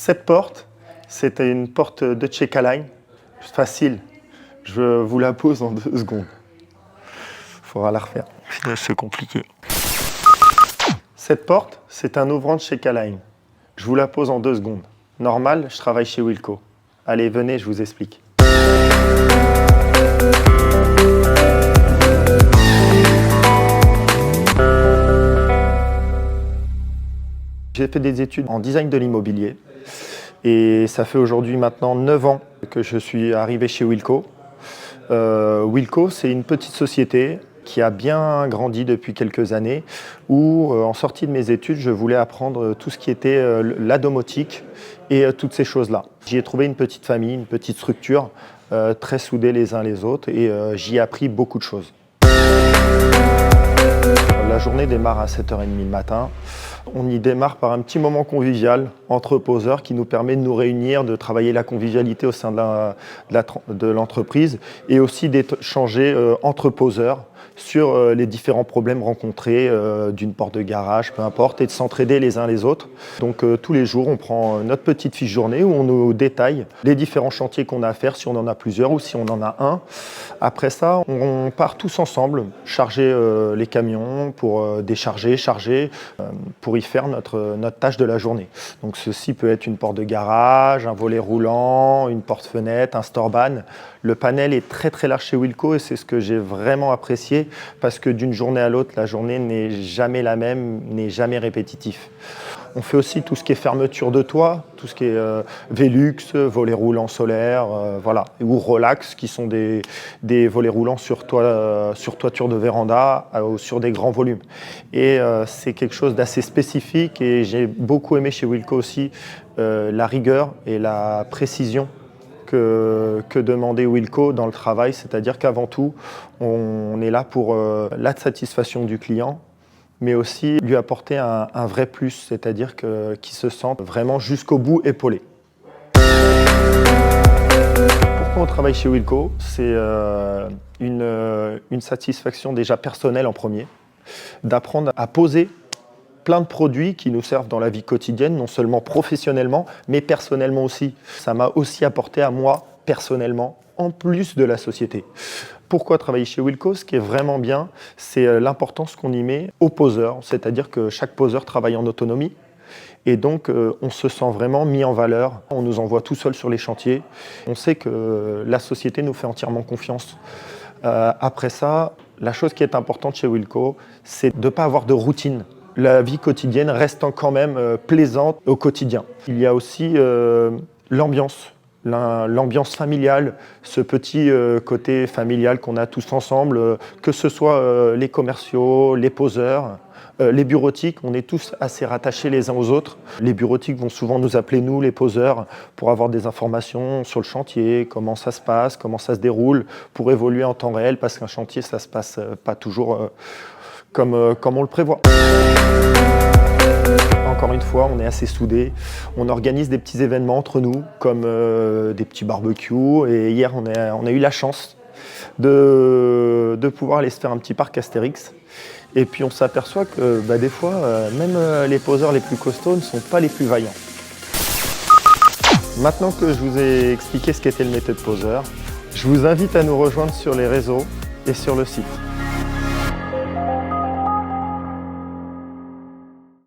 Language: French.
Cette porte, c'était une porte de Check-A-Line. Facile. Je vous la pose en 2 secondes. Il faudra la refaire. C'est compliqué. Cette porte, c'est un ouvrant de Check-A-Line. Je vous la pose en 2 secondes. Normal, je travaille chez Wilko. Allez, venez, je vous explique. J'ai fait des études en design de l'immobilier et ça fait aujourd'hui maintenant 9 ans que je suis arrivé chez Wilko. Wilko, c'est une petite société qui a bien grandi depuis quelques années où, en sortie de mes études, je voulais apprendre tout ce qui était la domotique et toutes ces choses-là. J'y ai trouvé une petite famille, une petite structure, très soudée les uns les autres et j'y ai appris beaucoup de choses. La journée démarre à 7h30 le matin. On y démarre par un petit moment convivial entre poseurs qui nous permet de nous réunir, de travailler la convivialité au sein de l'entreprise et aussi d'échanger entre poseurs sur les différents problèmes rencontrés d'une porte de garage, peu importe, et de s'entraider les uns les autres. Donc tous les jours, on prend notre petite fiche journée où on nous détaille les différents chantiers qu'on a à faire, si on en a plusieurs ou si on en a un. Après ça, on part tous ensemble, charger les camions pour décharger, charger, pour y faire notre tâche de la journée. Donc ceci peut être une porte de garage, un volet roulant, une porte-fenêtre, un store-ban. Le panel est très très large chez Wilko et c'est ce que j'ai vraiment apprécié parce que d'une journée à l'autre, la journée n'est jamais la même, n'est jamais répétitif. On fait aussi tout ce qui est fermeture de toit, tout ce qui est Velux, volets roulants solaires, voilà, ou Relax, qui sont des volets roulants sur toiture de véranda ou sur des grands volumes. Et c'est quelque chose d'assez spécifique et j'ai beaucoup aimé chez Wilko aussi la rigueur et la précision que demandait Wilko dans le travail, c'est-à-dire qu'avant tout, on est là pour la satisfaction du client, mais aussi lui apporter un vrai plus, c'est-à-dire qu'il se sente vraiment jusqu'au bout épaulé. Pourquoi on travaille chez Wilko? C'est une satisfaction déjà personnelle en premier, d'apprendre à poser plein de produits qui nous servent dans la vie quotidienne, non seulement professionnellement, mais personnellement aussi. Ça m'a aussi apporté à moi, personnellement, en plus de la société. Pourquoi travailler chez Wilko? Ce qui est vraiment bien, c'est l'importance qu'on y met aux poseurs, c'est-à-dire que chaque poseur travaille en autonomie. Et donc, on se sent vraiment mis en valeur. On nous envoie tout seul sur les chantiers. On sait que la société nous fait entièrement confiance. Après ça, la chose qui est importante chez Wilko, c'est de ne pas avoir de routine. La vie quotidienne reste quand même plaisante au quotidien. Il y a aussi l'ambiance familiale, ce petit côté familial qu'on a tous ensemble, que ce soit les commerciaux, les poseurs, les bureautiques, on est tous assez rattachés les uns aux autres. Les bureautiques vont souvent nous appeler, nous, les poseurs, pour avoir des informations sur le chantier, comment ça se passe, comment ça se déroule, pour évoluer en temps réel, parce qu'un chantier, ça ne se passe pas toujours comme on le prévoit. Encore une fois, on est assez soudés. On organise des petits événements entre nous, comme des petits barbecues. Et hier, on a eu la chance de pouvoir aller se faire un petit parc Astérix. Et puis on s'aperçoit que des fois, même les poseurs les plus costauds ne sont pas les plus vaillants. Maintenant que je vous ai expliqué ce qu'était le métier de poseur, je vous invite à nous rejoindre sur les réseaux et sur le site.